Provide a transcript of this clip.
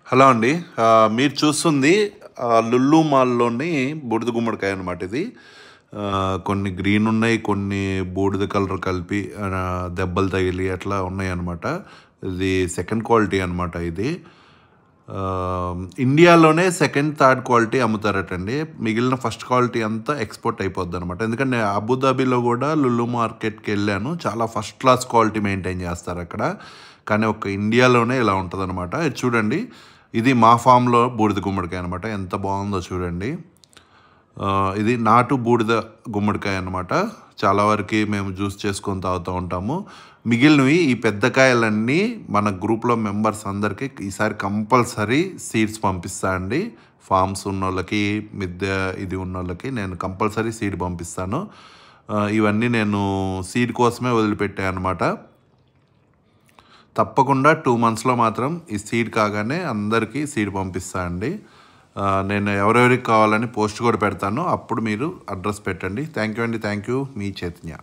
Hello అండి. మీరు చూస్తుంది లుల్లు మాల్‌లోని బూడిద గుమ్మడికాయ అనమాట ఇది. కొన్ని గ్రీన్ ఉన్నాయి, కొన్ని బూడిద కలర్ కలిపి దెబ్బలు తగిలి అట్లా ఉన్నాయన్నమాట. ఇది సెకండ్ క్వాలిటీ అనమాట ఇది. ఇండియాలోనే సెకండ్, థర్డ్ క్వాలిటీ అమ్ముతారటండి. మిగిలిన ఫస్ట్ క్వాలిటీ అంతా ఎక్స్‌పోర్ట్ అయిపోద్దనమాట. ఎందుకంటే అబుదాబిలో కూడా లుల్లు మార్కెట్‌కి వెళ్ళాను. చాలా ఫస్ట్ క్లాస్ క్వాలిటీ మెయింటైన్ చేస్తారక్కడ. కానీ ఒక్క ఇండియాలోనే ఇలా ఉంటుందన్నమాట. ఇది చూడండి. ఇది మా ఫామ్‌లో బూడిద గుమ్మడికాయ అనమాట. ఎంత బాగుందో చూడండి. ఇది నాటు బూడిద గుమ్మడికాయ అనమాట. చాలా వరకు మేము జ్యూస్ చేసుకొని తాగుతూ ఉంటాము. మిగిలినవి ఈ పెద్ద కాయలన్నీ మన గ్రూప్లో మెంబర్స్ అందరికీ ఈసారి కంపల్సరీ సీడ్స్ పంపిస్తా అండి. ఫామ్స్ ఉన్నోళ్ళకి, మిద్దె ఇది ఉన్నోళ్ళకి నేను కంపల్సరీ సీడ్ పంపిస్తాను. ఇవన్నీ నేను సీడ్ కోసమే వదిలిపెట్టాను అనమాట. తప్పకుండా 2 monthsలో మాత్రం ఈ సీడ్ కాగానే అందరికీ సీడ్ పంపిస్తా అండి. నేను ఎవరెవరికి కావాలని పోస్ట్ కూడా పెడతాను. అప్పుడు మీరు అడ్రస్ పెట్టండి. థ్యాంక్ యూ అండి. Thank you. మీ చైతన్య.